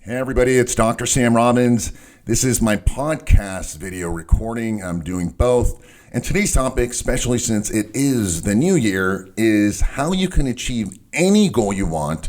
Hey everybody, it's DrSamRobbins. This is my podcast video recording. I'm doing both. And today's topic, especially since it is the new year, is how you can achieve any goal you want,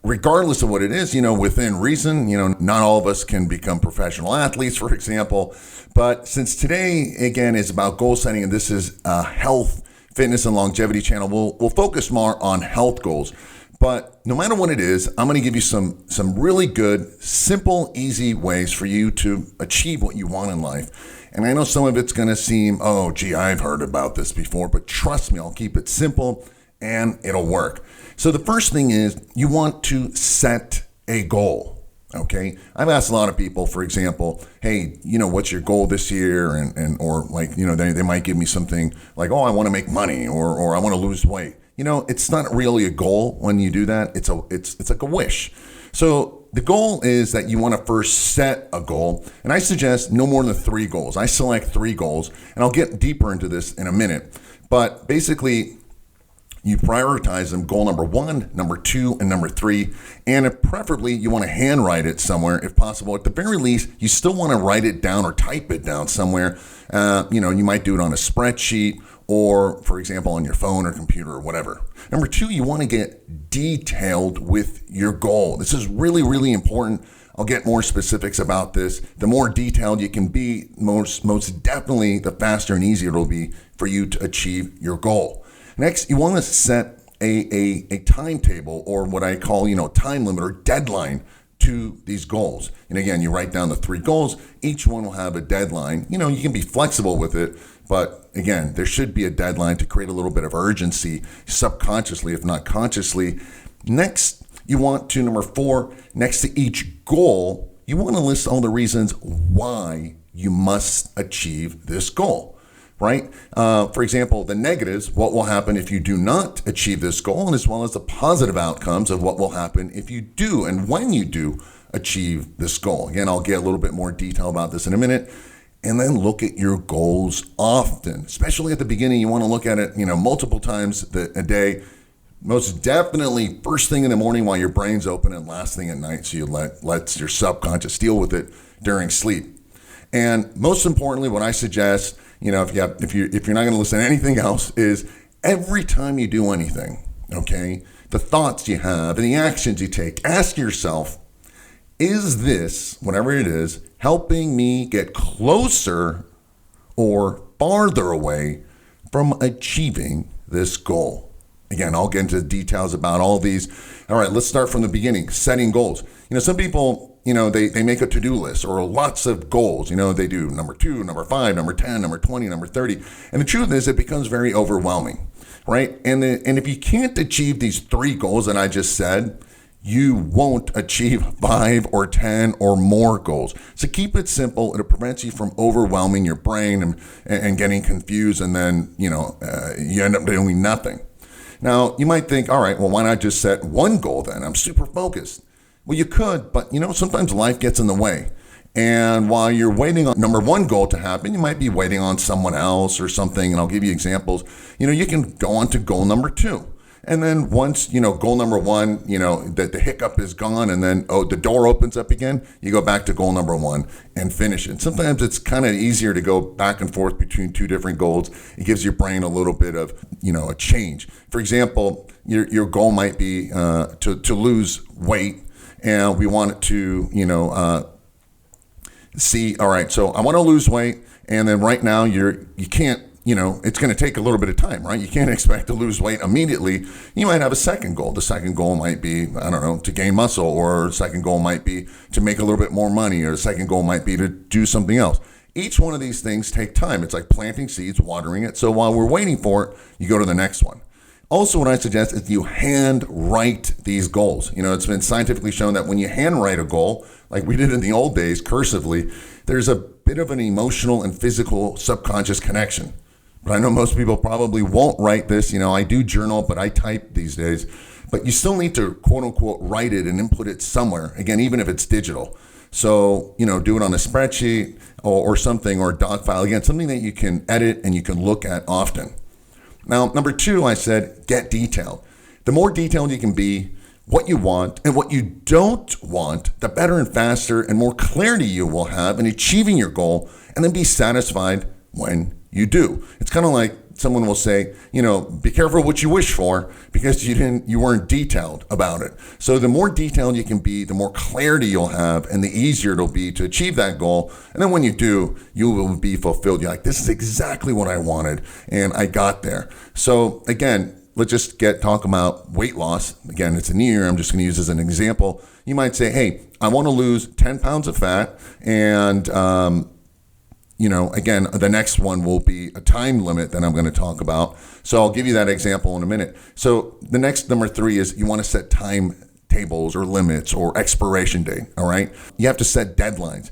regardless of what it is, within reason. Not all of us can become professional athletes, for example. But since today, again, is about goal setting, and this is a health, fitness, and longevity channel, we'll focus more on health goals. But no matter what it is, I'm going to give you some really good, simple, easy ways for you to achieve what you want in life. And I know some of it's going to seem, oh, gee, I've heard about this before, but trust me, I'll keep it simple and it'll work. So the first thing is you want to set a goal. Okay. I've asked a lot of people, for example, hey, what's your goal this year? Or they might give me something like, oh, I want to make money or I want to lose weight. It's not really a goal when you do that. It's like a wish. So the goal is that you want to first set a goal. And I suggest no more than 3 goals. I select 3 goals, and I'll get deeper into this in a minute. But basically, you prioritize them, goal number 1, number 2, and number 3. And preferably, you want to handwrite it somewhere if possible. At the very least, you still want to write it down or type it down somewhere. You might do it on a spreadsheet or, for example, on your phone or computer or whatever. Number 2, you want to get detailed with your goal. This is really, really important. I'll get more specifics about this. The more detailed you can be, most definitely, the faster and easier it'll be for you to achieve your goal. Next, you want to set a timetable, or what I call, time limit or deadline to these goals. And again, you write down the 3 goals. Each one will have a deadline. You can be flexible with it, but again, there should be a deadline to create a little bit of urgency subconsciously, if not consciously. Next, you want to, number 4, next to each goal, you want to list all the reasons why you must achieve this goal. Right? For example, the negatives, what will happen if you do not achieve this goal, and as well as the positive outcomes of what will happen if you do and when you do achieve this goal. Again, I'll get a little bit more detail about this in a minute. And then look at your goals often, especially at the beginning. You want to look at it, multiple times a day. Most definitely first thing in the morning while your brain's open, and last thing at night, so you let your subconscious deal with it during sleep. And most importantly, what I suggest, if you're not going to listen to anything else, is every time you do anything, okay, the thoughts you have and the actions you take, ask yourself, is this, whatever it is, helping me get closer or farther away from achieving this goal? Again, I'll get into the details about all these. All right, let's start from the beginning, setting goals. Some people, they make a to-do list or lots of goals. They do number 2, number 5, number 10, number 20, number 30. And the truth is it becomes very overwhelming, right? And if you can't achieve these 3 goals that I just said, you won't achieve 5 or 10 or more goals. So keep it simple. It prevents you from overwhelming your brain and getting confused, and then, you end up doing nothing. Now, you might think, all right, well, why not just set 1 goal then? I'm super focused. Well, you could, but, sometimes life gets in the way. And while you're waiting on number 1 goal to happen, you might be waiting on someone else or something. And I'll give you examples. You can go on to goal number 2. And then once, goal number 1, that the hiccup is gone, and then, the door opens up again, you go back to goal number 1 and finish it. Sometimes it's kind of easier to go back and forth between 2 different goals. It gives your brain a little bit of, a change. For example, your goal might be to lose weight, and we want it to, see, all right, so I want to lose weight, and then right now you can't, it's going to take a little bit of time, right? You can't expect to lose weight immediately. You might have a second goal. The second goal might be, to gain muscle, or the second goal might be to make a little bit more money, or the second goal might be to do something else. Each one of these things take time. It's like planting seeds, watering it. So while we're waiting for it, you go to the next one. Also, what I suggest is you hand write these goals. It's been scientifically shown that when you hand write a goal, like we did in the old days, cursively, there's a bit of an emotional and physical subconscious connection. But I know most people probably won't write this. I do journal, but I type these days. But you still need to, quote unquote, write it and input it somewhere. Again, even if it's digital. So, do it on a spreadsheet or something, or a doc file. Again, something that you can edit and you can look at often. Now, number 2, I said, get detailed. The more detailed you can be, what you want and what you don't want, the better and faster and more clarity you will have in achieving your goal, and then be satisfied when you do. It's kind of like someone will say, be careful what you wish for, because you weren't detailed about it. So the more detailed you can be, the more clarity you'll have, and the easier it'll be to achieve that goal. And then when you do, you will be fulfilled. You're like, this is exactly what I wanted, and I got there. So again, let's just talk about weight loss. Again, it's a new year. I'm just going to use as an example. You might say, hey, I want to lose 10 pounds of fat, and again, the next one will be a time limit that I'm going to talk about. So I'll give you that example in a minute. So the next number 3 is you want to set timetables or limits or expiration date. All right. You have to set deadlines.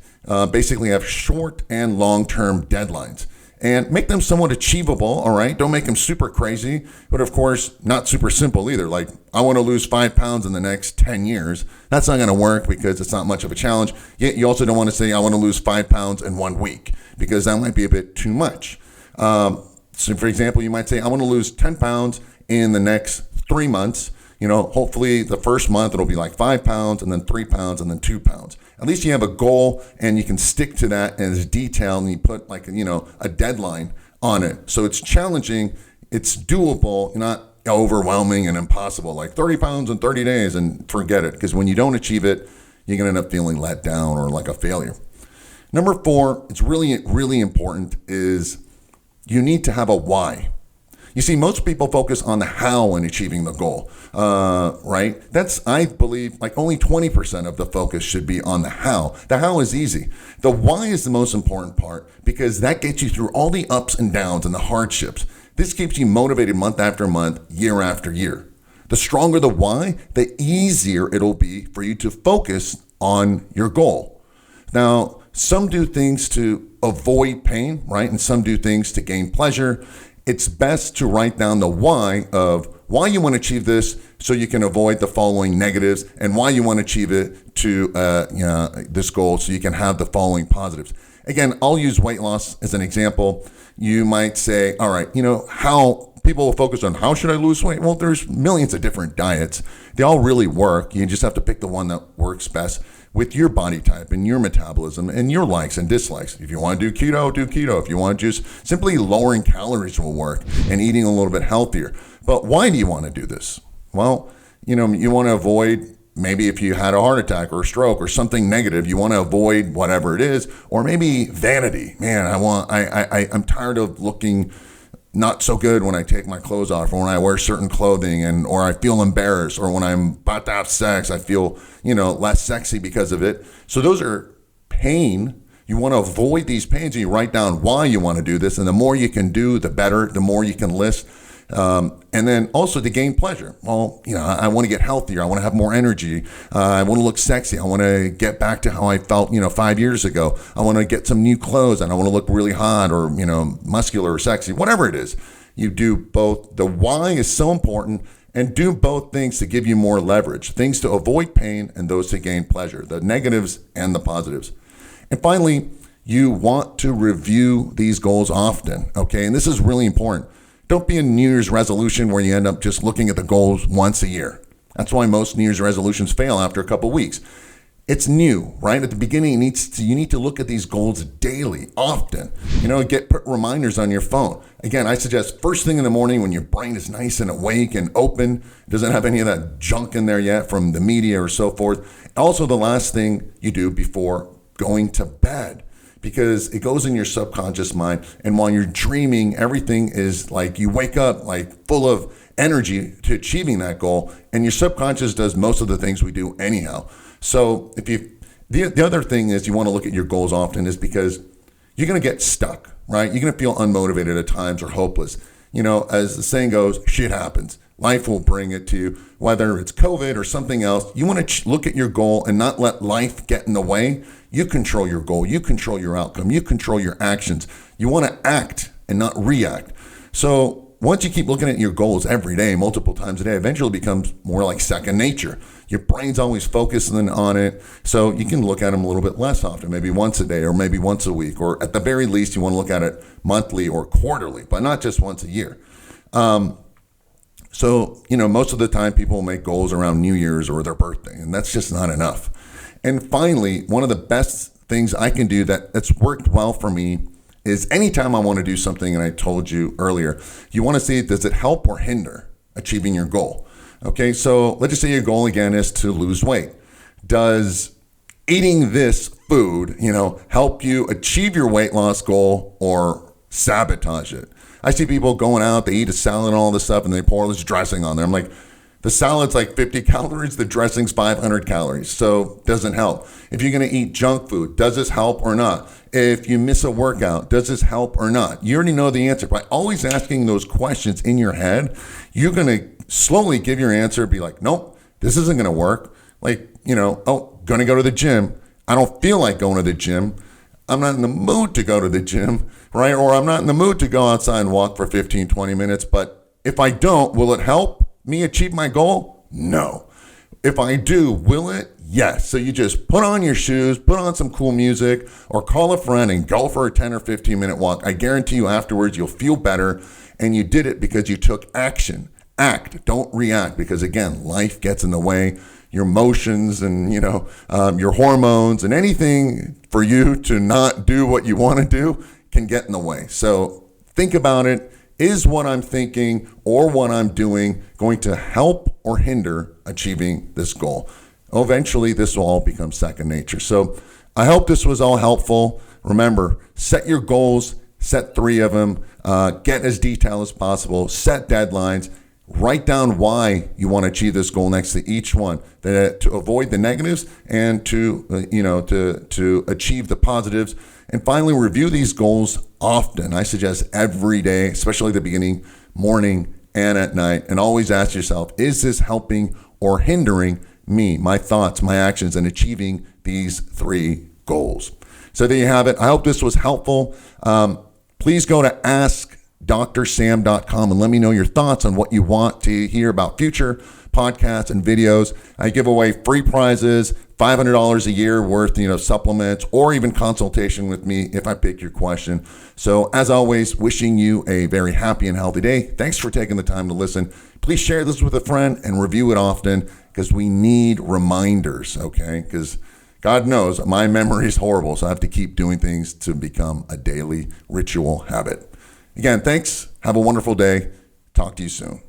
Basically have short and long-term deadlines, and make them somewhat achievable. All right. Don't make them super crazy, but of course not super simple either. Like, I want to lose 5 pounds in the next 10 years. That's not going to work because it's not much of a challenge. Yet you also don't want to say, I want to lose 5 pounds in 1 week, because that might be a bit too much. So for example, you might say, I want to lose 10 pounds in the next 3 months. Hopefully the first month it'll be like 5 pounds, and then 3 pounds, and then 2 pounds. At least you have a goal and you can stick to that, and it's detailed, and you put a deadline on it. So it's challenging, it's doable, not overwhelming and impossible, like 30 pounds in 30 days and forget it. Because when you don't achieve it, you're going to end up feeling let down or like a failure. Number 4, it's really, really important, is you need to have a why. You see, most people focus on the how in achieving the goal, right? That's, I believe, like only 20% of the focus should be on the how. The how is easy. The why is the most important part, because that gets you through all the ups and downs and the hardships. This keeps you motivated month after month, year after year. The stronger the why, the easier it'll be for you to focus on your goal. Now, some do things to avoid pain, right? And some do things to gain pleasure. It's best to write down the why of why you want to achieve this, so you can avoid the following negatives, and why you want to achieve it to this goal, so you can have the following positives. Again, I'll use weight loss as an example. You might say, all right, how people will focus on how should I lose weight? Well, there's millions of different diets. They all really work. You just have to pick the one that works best with your body type and your metabolism and your likes and dislikes. If you want to do keto, do keto. If you want to just simply lowering calories will work, and eating a little bit healthier. But why do you want to do this? Well, you want to avoid, maybe if you had a heart attack or a stroke or something negative, you want to avoid whatever it is. Or maybe vanity. Man, I'm tired of looking not so good when I take my clothes off, or when I wear certain clothing, or I feel embarrassed, or when I'm about to have sex, I feel, less sexy because of it. So those are pain. You want to avoid these pains, and you write down why you want to do this. And the more you can do, the better, the more you can list. And then also to gain pleasure. Well, I want to get healthier. I want to have more energy. I want to look sexy. I want to get back to how I felt, 5 years ago. I want to get some new clothes, and I want to look really hot, or, muscular or sexy, whatever it is. You do both. The why is so important, and do both things to give you more leverage, things to avoid pain and those to gain pleasure, the negatives and the positives. And finally, you want to review these goals often. Okay. And this is really important. Don't be a New Year's resolution where you end up just looking at the goals once a year. That's why most New Year's resolutions fail after a couple of weeks. It's new, right? At the beginning, you need to look at these goals daily, often. Put reminders on your phone. Again, I suggest first thing in the morning when your brain is nice and awake and open, doesn't have any of that junk in there yet from the media or so forth. Also, the last thing you do before going to bed, because it goes in your subconscious mind. And while you're dreaming, everything is like you wake up like full of energy to achieving that goal. And your subconscious does most of the things we do anyhow. So the other thing is you want to look at your goals often, is because you're going to get stuck, right? You're going to feel unmotivated at times or hopeless. As the saying goes, shit happens. Life will bring it to you, whether it's COVID or something else. You want to look at your goal and not let life get in the way. You control your goal. You control your outcome. You control your actions. You want to act and not react. So once you keep looking at your goals every day, multiple times a day, eventually it becomes more like second nature. Your brain's always focusing on it. So you can look at them a little bit less often, maybe once a day or maybe once a week, or at the very least, you want to look at it monthly or quarterly, but not just once a year. So So, most of the time people make goals around New Year's or their birthday, and that's just not enough. And finally, one of the best things I can do that's worked well for me is anytime I want to do something, and I told you earlier, you want to see, does it help or hinder achieving your goal? Okay, so let's just say your goal again is to lose weight. Does eating this food, help you achieve your weight loss goal or sabotage it? I see people going out, they eat a salad and all this stuff, and they pour this dressing on there. I'm like, the salad's like 50 calories, the dressing's 500 calories, so it doesn't help. If you're gonna eat junk food, does this help or not? If you miss a workout, does this help or not? You already know the answer. By always asking those questions in your head, you're gonna slowly give your answer, be like, nope, this isn't gonna work. Like, gonna go to the gym. I don't feel like going to the gym. I'm not in the mood to go to the gym, right? Or I'm not in the mood to go outside and walk for 15, 20 minutes. But if I don't, will it help me achieve my goal? No. If I do, will it? Yes. So you just put on your shoes, put on some cool music, or call a friend and go for a 10 or 15 minute walk. I guarantee you afterwards you'll feel better, and you did it because you took action. Act, don't react, because again, life gets in the way. Your emotions and, your hormones and anything for you to not do what you want to do can get in the way. So think about it. Is what I'm thinking or what I'm doing going to help or hinder achieving this goal? Eventually, this will all become second nature. So I hope this was all helpful. Remember, set your goals, set 3 of them, get as detailed as possible, set deadlines. Write down why you want to achieve this goal next to each one, to avoid the negatives and to achieve the positives. And finally, review these goals often. I suggest every day, especially at the beginning, morning, and at night. And always ask yourself, is this helping or hindering me, my thoughts, my actions, in achieving these 3 goals? So there you have it. I hope this was helpful. Please go to askdrsam.com and let me know your thoughts on what you want to hear about future podcasts and videos. I give away free prizes, $500 a year worth, supplements, or even consultation with me if I pick your question. So as always, wishing you a very happy and healthy day. Thanks for taking the time to listen. Please share this with a friend and review it often, because we need reminders, okay? Because God knows my memory is horrible, so I have to keep doing things to become a daily ritual habit. Again, thanks. Have a wonderful day. Talk to you soon.